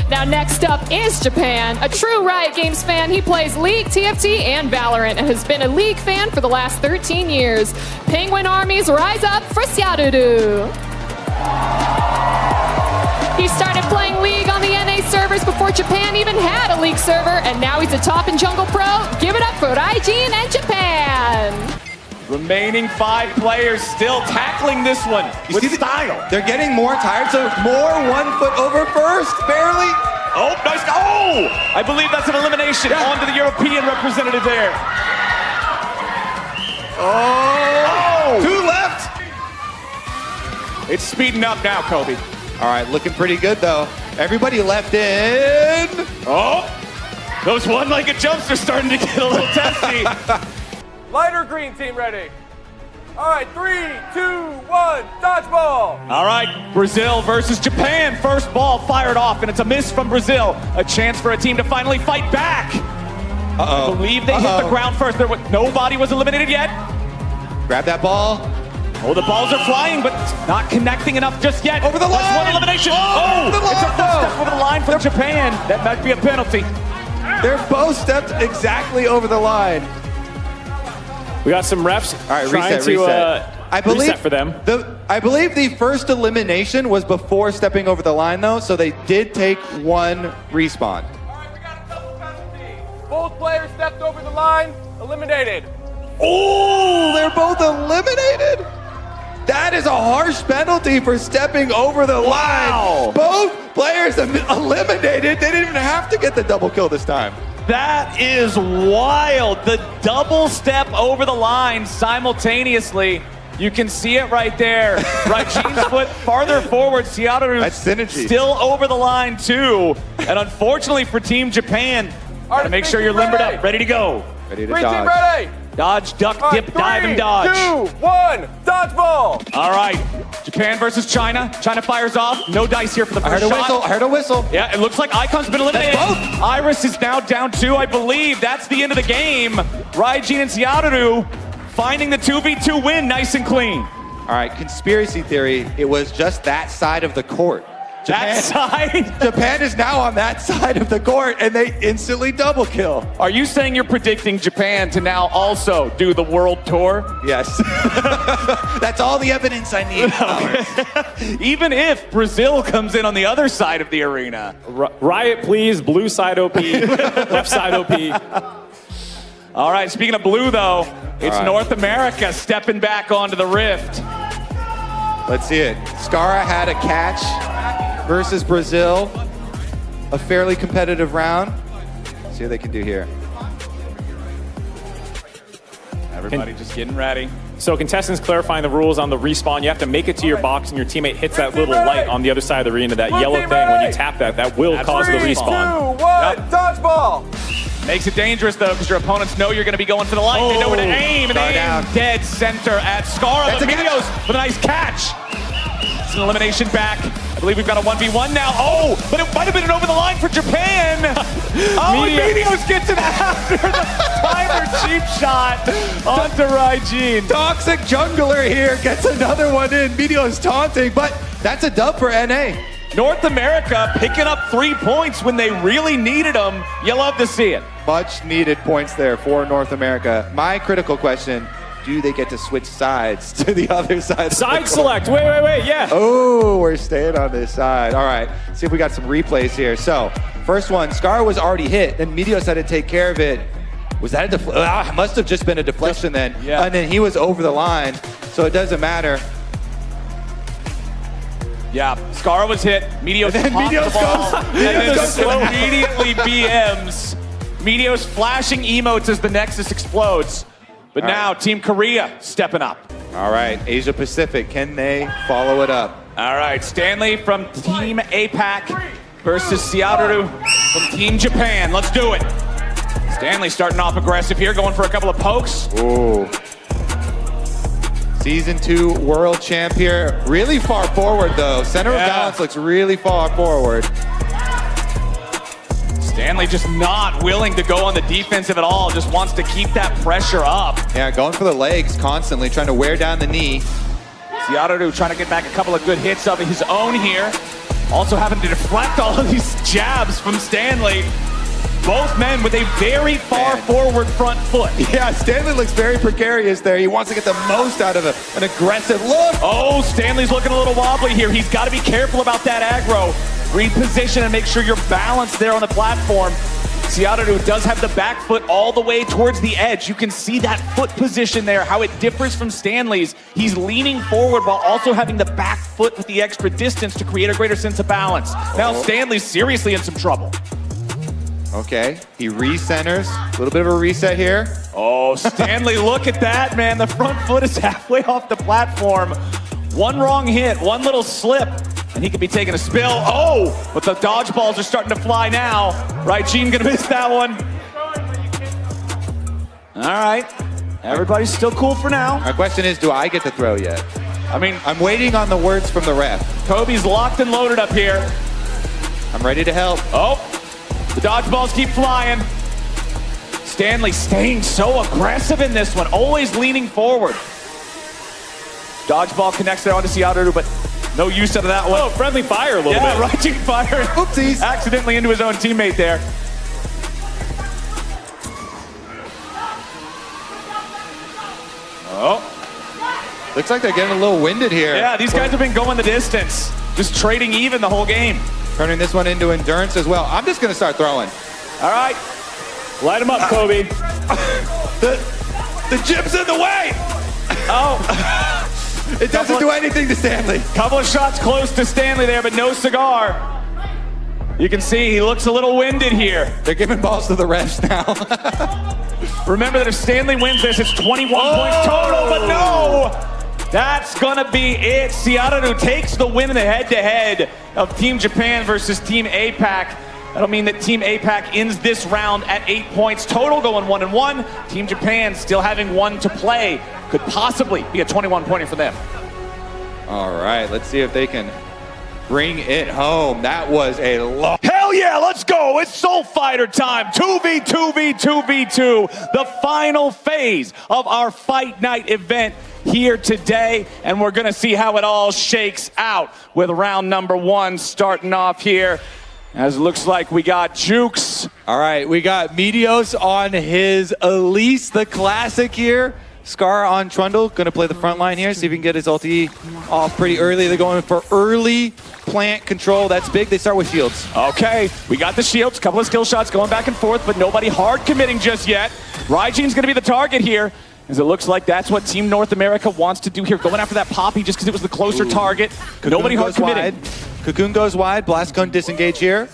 Now next up is Japan. A true Riot Games fan, he plays League, TFT, and Valorant, and has been a League fan for the last 13 years. Penguin armies rise up forしゃるる. He started playing League on the NA servers before Japan even had a League server, and now he's a top in Jungle Pro. Give it up for Raijin and Japan. Remaining 5 players still tackling this one with style. They're getting more tired, so more 1 foot over first, barely. Oh, nice. Oh, I believe that's an elimination onto the European representative there. Oh, 2 left. It's speeding up now, Kobe. All right, looking pretty good though. Everybody left in. Oh, those one-legged jumps are starting to get a little testy. Lighter green team ready. All right, 3, 2, 1, dodgeball. All right, Brazil versus Japan. First ball fired off, and it's a miss from Brazil. A chance for a team to finally fight back. I believe they hit the ground first. Nobody was eliminated yet. Grab that ball. Oh, the balls are flying, but not connecting enough just yet. Over the line. That's one elimination. Oh, it's a full step over the line from Japan. That might be a penalty. They're both stepped exactly over the line. We got some refs trying to I believe reset for them. I believe the first elimination was before stepping over the line, though, so they did take 1 respawn. All right, we got a double penalty. Both players stepped over the line, eliminated. Oh, they're both eliminated? That is a harsh penalty for stepping over the line. Both players eliminated. They didn't even have to get the double kill this time. That is wild. The double step over the line simultaneously. You can see it right there. Raijin's foot farther forward.しゃるるThat's synergy. Still over the line too. And unfortunately for Team Japan, gotta make sure you're limbered up, ready to go. Ready to Green dodge. team ready. Dodge, duck, dip, dive, and 3, dodge. 2, 1, dodgeball. All right, Japan versus China. China fires off. No dice here for the first shot. I heard a whistle. Yeah, it looks like Icon's been eliminated. That's both. Iris is now down 2, I believe. That's the end of the game. Raijin andしゃるるfinding the 2v2 win nice and clean. All right, conspiracy theory. It was just that side of the court. That side? Japan is now on that side of the court, and they instantly double kill. Are you saying you're predicting Japan to now also do the world tour? Yes. That's all the evidence I need. Okay. Even if Brazil comes in on the other side of the arena. Riot, please. Blue side OP. Left side OP. All right, speaking of blue, though, it's North America stepping back onto the rift. Let's see it. Skara had a catch versus Brazil. A fairly competitive round. See what they can do here. Everybody just getting ready. So contestants clarifying the rules on the respawn. You have to make it to your box, and your teammate hits that little light on the other side of the arena, that yellow thing. When you tap that, that will cause the respawn. 3, 2, 1, dodgeball. Makes it dangerous, though, because your opponents know you're going to be going for the light. They know where to aim, and they aim dead center at Skara. That's But a Medios with a nice catch. It's an elimination back. I believe we've got a 1v1 now. Oh, but it might have been an over the line for Japan. Oh, Medios gets it after the timer cheap shot onto Raijin. Toxic jungler here gets another one in. Medios taunting, but that's a dub for NA. North America picking up 3 points when they really needed them. You love to see it. Much needed points there for North America. My critical question, do they get to switch sides to the other side? Side select. Wait. Yeah. Oh, we're staying on this side. All right, see if we got some replays here. So, first one, Skara was already hit, then Medios had to take care of it. Was that a must have just been a deflection then. Yeah. And then he was over the line, so it doesn't matter. Yeah, Skara was hit. Medios And then popped Medios the ball. goes- And then Medios goes- immediately BMs. Medios flashing emotes as the Nexus explodes. But now Team Korea stepping up. All right, Asia Pacific, can they follow it up? All right, Stanley from Team APAC versusしゃるるfrom Team Japan. Let's do it. Stanley starting off aggressive here, going for a couple of pokes. Ooh. Season 2 world champ here. Really far forward, though. Center of balance looks really far forward. Stanley just not willing to go on the defensive at all, just wants to keep that pressure up. Yeah, going for the legs constantly, trying to wear down the knee.しゃるるtrying to get back a couple of good hits of his own here. Also having to deflect all of these jabs from Stanley. Both men with a very far forward front foot. Yeah, Stanley looks very precarious there. He wants to get the most out of an aggressive look. Oh, Stanley's looking a little wobbly here. He's got to be careful about that aggro. Reposition and make sure you're balanced there on the platform. Sięるるdoes have the back foot all the way towards the edge. You can see that foot position there, how it differs from Stanley's. He's leaning forward while also having the back foot with the extra distance to create a greater sense of balance. Now Stanley's seriously in some trouble. Okay, he recenters. A little bit of a reset here. Oh, Stanley, look at that, man. The front foot is halfway off the platform. One wrong hit, one little slip, and he could be taking a spill. Oh, but the dodgeballs are starting to fly now. Right, Gene gonna miss that one. All right, everybody's still cool for now. My question is, do I get to throw yet? I mean, I'm waiting on the words from the ref. Kobe's locked and loaded up here. I'm ready to help. Oh, the dodgeballs keep flying. Stanley staying so aggressive in this one, always leaning forward. Dodgeball connects there onto Sięるる, but no use out of that one. Oh, friendly fire a little bit. Yeah, right, fire. Oopsies. Accidentally into his own teammate there. Oh. Looks like they're getting a little winded here. Yeah, these guys have been going the distance. Just trading even the whole game. Turning this one into endurance as well. I'm just going to start throwing. All right. Light him up, Kobe. The chip's in the way. Oh. It doesn't do anything to Stanley. Couple of shots close to Stanley there, but no cigar. You can see he looks a little winded here. They're giving balls to the refs now. Remember that if Stanley wins this, it's 21 points total, but no! That's gonna be it. Sięるるtakes the win in the head-to-head of Team Japan versus Team APAC. That'll mean that Team APAC ends this round at 8 points total, going 1-1. Team Japan still having one to play. Could possibly be a 21-pointer for them. All right, let's see if they can bring it home. That was a long... Hell yeah, let's go. It's Soul Fighter time. 2v2v2v2. The final phase of our Fight Night event here today, and we're gonna see how it all shakes out with round number 1 starting off here. As it looks like we got Jukes. All right, we got Meteos on his Elise, the classic here. Scar on Trundle, gonna play the front line here, see if he can get his ulti off pretty early. They're going for early plant control. That's big. They start with shields. Okay, we got the shields, couple of skill shots going back and forth, but nobody hard committing just yet. Raijine's gonna be the target here, as it looks like that's what Team North America wants to do here. Going after that Poppy just because it was the closer target. Nobody hard committing. Cocoon goes wide, Blast Cone disengage here.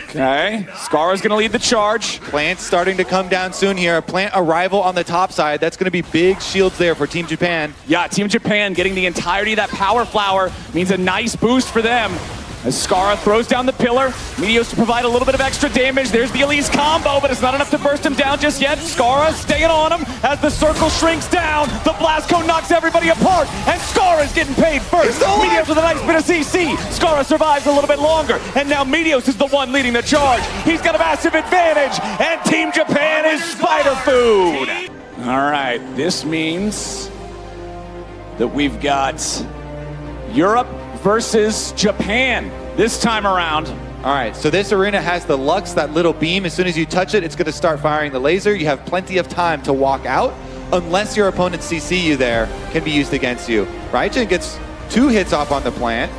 Okay, Scar's gonna lead the charge. Plant's starting to come down soon here. Plant arrival on the top side. That's gonna be big shields there for Team Japan. Yeah, Team Japan getting the entirety of that power flower means a nice boost for them. As Scar throws down the pillar, Meteos to provide a little bit of extra damage. There's the Elise combo, but it's not enough to burst him down just yet. Scar staying on him as the circle shrinks down. The blast cone knocks everybody apart, and Scar is getting paid first. Meteos with a nice bit of CC. Scar survives a little bit longer, and now Meteos is the one leading the charge. He's got a massive advantage, and Team Japan is spider food. All right, this means that we've got Europe versus Japan this time around. All right, so this arena has the Lux, that little beam. As soon as you touch it, it's going to start firing the laser. You have plenty of time to walk out, unless your opponent CC you there, can be used against you. Raijin gets 2 hits off on the plant.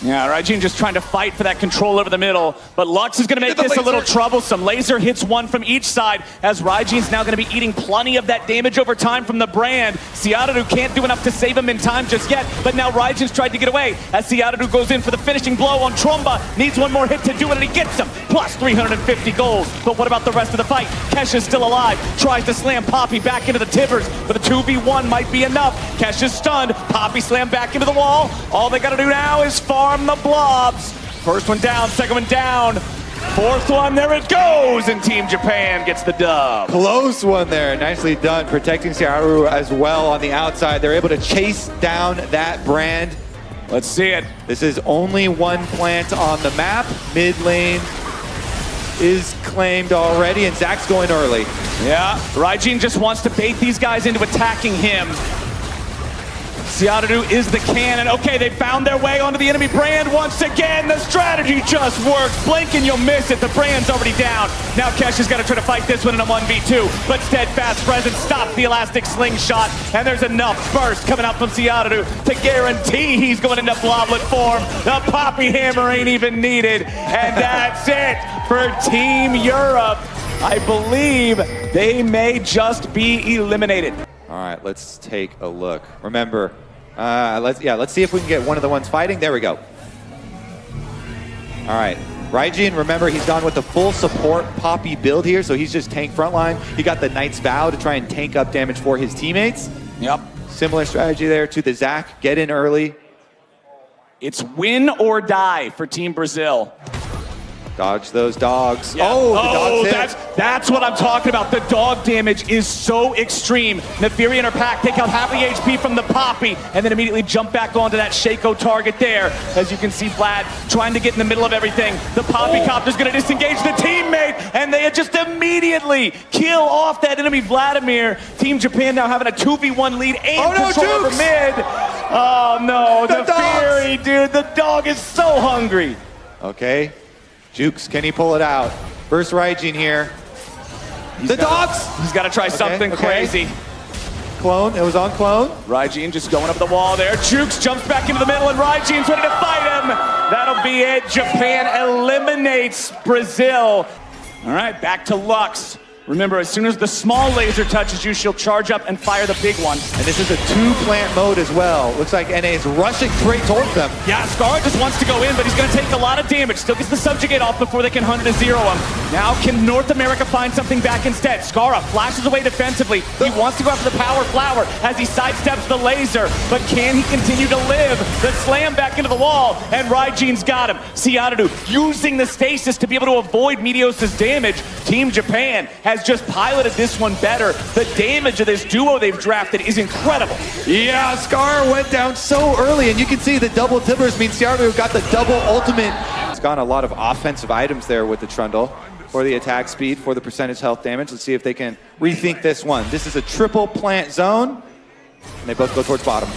Yeah, Raijin just trying to fight for that control over the middle, but Lux is going to make this a little troublesome. Laser hits 1 from each side, as Raijin's now going to be eating plenty of that damage over time from the brand. Sięるるcan't do enough to save him in time just yet, but now Raijin's tried to get away, as Sięるるgoes in for the finishing blow on Tromba. Needs 1 more hit to do it, and he gets him. Plus 350 gold. But what about the rest of the fight? Kesha's still alive. Tries to slam Poppy back into the Tibbers, but a 2v1 might be enough. Kesha's stunned. Poppy slammed back into the wall. All they got to do now is farm the blobs. First one down, second one down. 4th one, there it goes, and Team Japan gets the dub. Close one there, nicely done, protecting Sięるるas well on the outside. They're able to chase down that brand. Let's see it. This is only 1 plant on the map. Mid lane is claimed already, and Zach's going early. Yeah, Raijin just wants to bait these guys into attacking him. Seattle is the cannon. Okay, they found their way onto the enemy brand once again. The strategy just works. Blink and you'll miss it. The brand's already down. Now Kesh is gonna try to fight this one in a 1v2, but Steadfast Presence stops the elastic slingshot, and there's enough burst coming out from Seattle to guarantee he's going into Bloblet form. The Poppy Hammer ain't even needed, and that's it for Team Europe. I believe they may just be eliminated. All right, let's take a look. Remember, let's see if we can get one of the ones fighting. There we go. All right, Raijin, remember he's gone with the full support Poppy build here, so he's just tank frontline. He got the Knight's Vow to try and tank up damage for his teammates. Yep. Similar strategy there to the Zac, get in early. It's win or die for Team Brazil. Dodge those dogs. Yeah. Oh, the dogs hit. That's what I'm talking about. The dog damage is so extreme. Nefiri and her pack take out half the HP from the Poppy and then immediately jump back onto that Shaco target there. As you can see, Vlad trying to get in the middle of everything. The Poppy Copter's going to disengage the teammate, and they just immediately kill off that enemy Vladimir. Team Japan now having a 2v1 lead and control over mid. Oh no, the Fury, dude. The dog is so hungry. Okay. Jukes, can he pull it out? First Raijin here. The dogs! He's got to try something crazy. Clone, it was on Clone. Raijin just going up the wall there. Jukes jumps back into the middle, and Raijin's ready to fight him. That'll be it. Japan eliminates Brazil. All right, back to Lux. Remember, as soon as the small laser touches you, she'll charge up and fire the big one. And this is a two-plant mode as well. Looks like NA is rushing straight towards them. Yeah, Scar just wants to go in, but he's going to take a lot of damage. Still gets the subjugate off before they can 100 to 0 him. Now can North America find something back instead? Skara flashes away defensively. He wants to go after the power flower as he sidesteps the laser, but can he continue to live? The slam back into the wall, and Raijin's got him. Seattle using the stasis to be able to avoid Meteos' damage. Team Japan has just piloted this one better. The damage of this duo they've drafted is incredible. Yeah, Scar went down so early, and you can see the double tippers means Seattle got the double ultimate. It's gone a lot of offensive items there with the Trundle for the attack speed, for the percentage health damage. Let's see if they can rethink this one. This is a triple plant zone, and they both go towards bottom.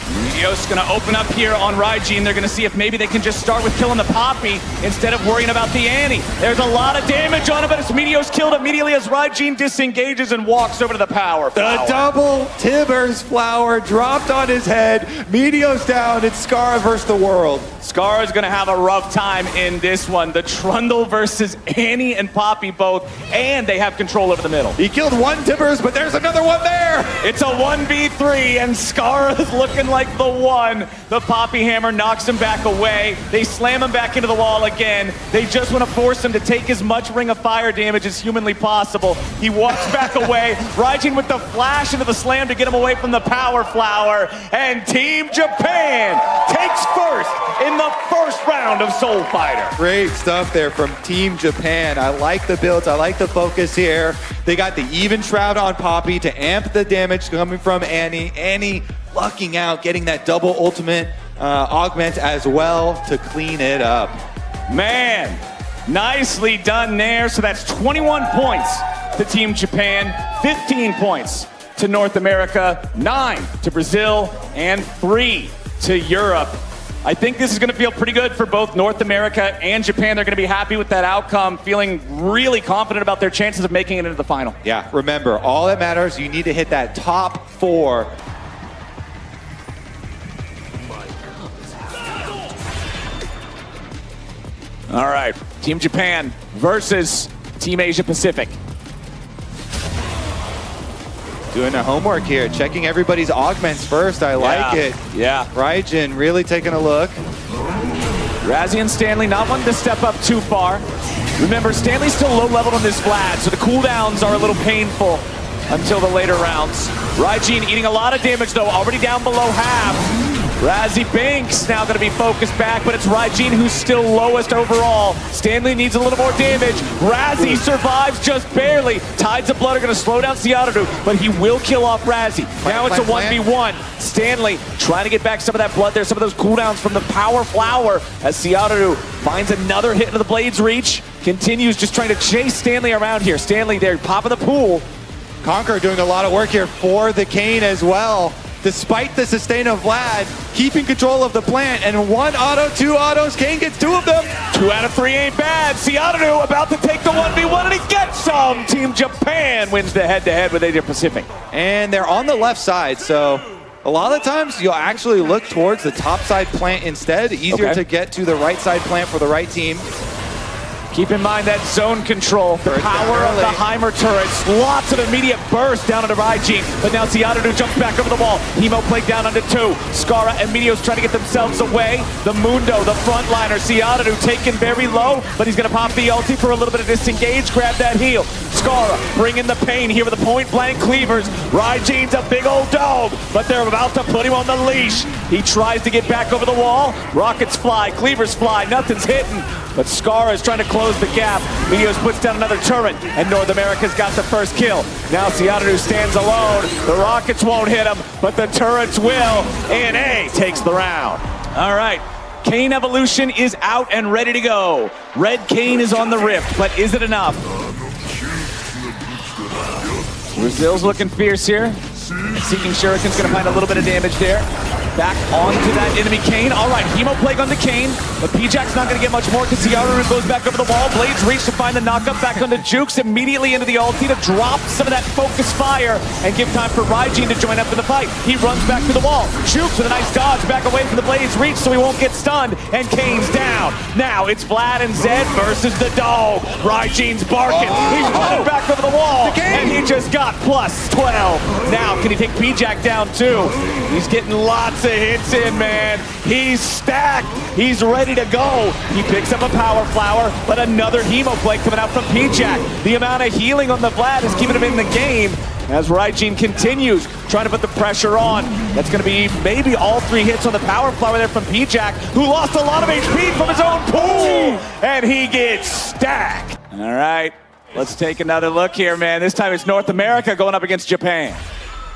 Meteos gonna open up here on Raijin. They're gonna see if maybe they can just start with killing the Poppy instead of worrying about the Annie. There's a lot of damage on him, but it's Meteos killed immediately as Raijin disengages and walks over to the power flower. The double Tibbers flower dropped on his head. Meteos down. It's Scar versus the world. Scar is gonna have a rough time in this one. The Trundle versus Annie and Poppy both, and they have control over the middle. He killed one Tibbers, but there's another one there. It's a 1v3, and Scar is looking like the one. The Poppy Hammer knocks him back away. They slam him back into the wall again. They just want to force him to take as much Ring of Fire damage as humanly possible. He walks back away. Raijin with the flash into the slam to get him away from the power flower. And Team Japan takes first in the first round of Soul Fighter. Great stuff there from Team Japan. I like the builds. I like the focus here. They got the even shroud on Poppy to amp the damage coming from Annie. Annie lucking out, getting that double ultimate augment as well to clean it up. Man, nicely done there. So that's 21 points to Team Japan, 15 points to North America, 9 to Brazil, and 3 to Europe. I think this is going to feel pretty good for both North America and Japan. They're going to be happy with that outcome, feeling really confident about their chances of making it into the final. Yeah, remember, all that matters, you need to hit that top 4. All right, Team Japan versus Team Asia Pacific. Doing their homework here, checking everybody's augments first. I like it. Yeah. Raijin really taking a look. Razzie and Stanley not wanting to step up too far. Remember, Stanley's still low leveled on this Vlad, so the cooldowns are a little painful until the later rounds. Raijin eating a lot of damage though, already down below half. Razzie Banks now going to be focused back, but it's Raijin who's still lowest overall. Stanley needs a little more damage. Razzie survives just barely. Tides of Blood are going to slow down Seattle, but he will kill off Razzie. Now it's a 1v1. Stanley trying to get back some of that blood there, some of those cooldowns from the power flower as Seattle finds another hit into the Blade's reach. Continues just trying to chase Stanley around here. Stanley there, pop of the pool. Conqueror doing a lot of work here for the Kane as well. despite the sustain of Vlad, keeping control of the plant, and 1 auto, 2 autos, Kane gets 2 of them. 2 out of 3 ain't bad. Seattle about to take the 1v1 and he gets some. Team Japan wins the head-to-head with Asia Pacific. And they're on the left side, so a lot of the times you'll actually look towards the top side plant instead. Easier to get to the right side plant for the right team. Keep in mind that zone control, the power of the Heimer turrets, lots of immediate burst down onto Raijin, but now Seattle jumps back over the wall. Hemo played down onto 2. Skara and Meteos trying to get themselves away. The Mundo, the frontliner, Seattle taken very low, but he's going to pop the ulti for a little bit of disengage, grab that heal. Skara bringing the pain here with the point blank cleavers. Raijin's a big old dog, but they're about to put him on the leash. He tries to get back over the wall. Rockets fly, cleavers fly, nothing's hitting, but Skara is trying to close the gap. Meteos puts down another turret, and North America's got the first kill. Now Seattle stands alone. The rockets won't hit him, but the turrets will. ANA takes the round. All right, Kane Evolution is out and ready to go. Red Kane is on the rift, but is it enough? Brazil's looking fierce here. Seeking Shuriken's gonna find a little bit of damage there. Back onto that enemy Kane. All right, Hemo Plague onto Kane, but P-Jack's not gonna get much more because Seattle goes back over the wall. Blades reach to find the knockup back onto Jukes, immediately into the ulti to drop some of that focus fire and give time for Raijin to join up in the fight. He runs back to the wall. Jukes with a nice dodge back away from the Blades reach so he won't get stunned, and Kane's down. Now it's Vlad and Zed versus the dog. Raijin's barking. He's running back over the wall, and he just got plus 12. Now, can he take P-Jack down too? He's getting lots of hits in, man. He's stacked. He's ready to go. He picks up a power flower, but another Hemo Plague coming out from P-Jack. The amount of healing on the Vlad is keeping him in the game as Raijin continues trying to put the pressure on. That's going to be maybe all 3 hits on the power flower there from P-Jack, who lost a lot of HP from his own pool, and he gets stacked. All right, let's take another look here, man. This time it's North America going up against Japan.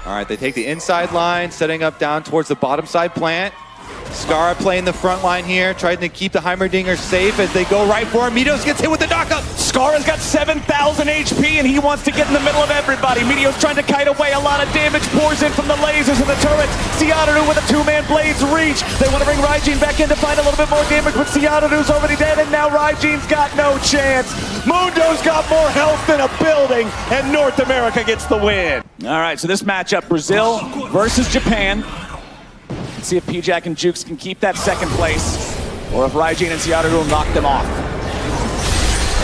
All right, they take the inside line, setting up down towards the bottom side plant. Skara playing the front line here, trying to keep the Heimerdinger safe as they go right for him. Meteos gets hit with the knockup. Skara's got 7,000 HP and he wants to get in the middle of everybody. Meteos trying to kite away. A lot of damage pours in from the lasers and the turrets. Seattle with a 2-man Blades reach. They want to bring Raijin back in to find a little bit more damage, but Seattle's already dead, and now Raijin's got no chance. Mundo's got more health than a building, and North America gets the win. All right, so this matchup, Brazil versus Japan. Let's see if P-Jack and Jukes can keep that second place, or if Raijin and Seattle will knock them off.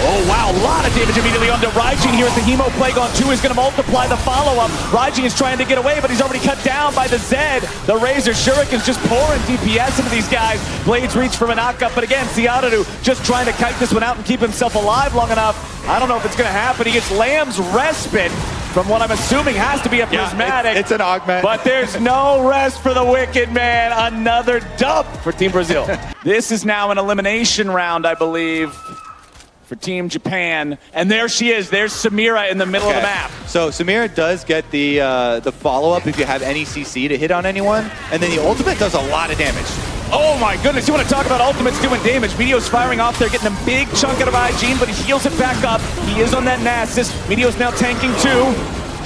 Oh wow, a lot of damage immediately onto Raijin here as the Hemo Plague on 2 is going to multiply the follow-up. Raijin is trying to get away, but he's already cut down by the Zed. The Razor Shuriken's just pouring DPS into these guys. Blades reach for a knockup, but again, Seattle just trying to kite this one out and keep himself alive long enough. I don't know if it's going to happen. He gets Lamb's Respite from what I'm assuming has to be a prismatic. It's an augment. But there's no rest for the Wicked Man. Another dub for Team Brazil. This is now an elimination round, I believe, for Team Japan. And there she is. There's Samira in the middle of the map. So Samira does get the follow-up if you have any CC to hit on anyone. And then the ultimate does a lot of damage. Oh my goodness, you want to talk about ultimates doing damage. Meteos firing off there, getting a big chunk out of Raijin, but he heals it back up. He is on that Nasus. Meteos now tanking too.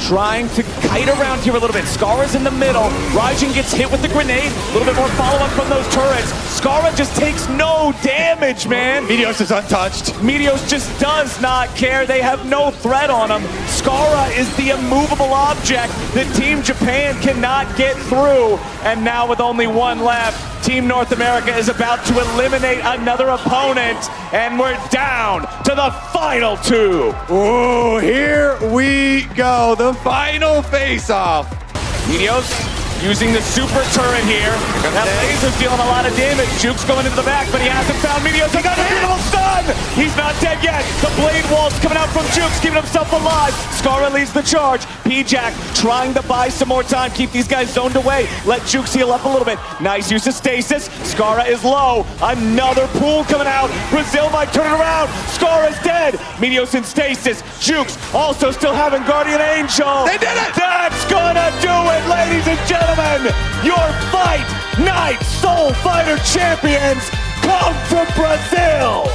Trying to kite around here a little bit. Skara's in the middle. Raijin gets hit with the grenade. A little bit more follow-up from those turrets. Skara just takes no damage, man. Meteos is untouched. Meteos just does not care. They have no threat on him. Skara is the immovable object that Team Japan cannot get through. And now with only 1 left, Team North America is about to eliminate another opponent, and we're down to the final 2. Oh, here we go. The final face-off. Meteos using the super turret here. That laser's dealing a lot of damage. Juke's going into the back, but he hasn't found Meteos. He got a beautiful stun! He's not dead yet. The blade wall's coming out from Jukes, keeping himself alive. Skara leads the charge. P-Jack trying to buy some more time, keep these guys zoned away. Let Jukes heal up a little bit. Nice use of stasis. Skara is low. Another pool coming out. Brazil might turn it around. Skara's dead. Meteos in stasis. Jukes also still having Guardian Angel. They did it! That's gonna do it, ladies and gentlemen. Your Fight Night Soul Fighter champions come from Brazil.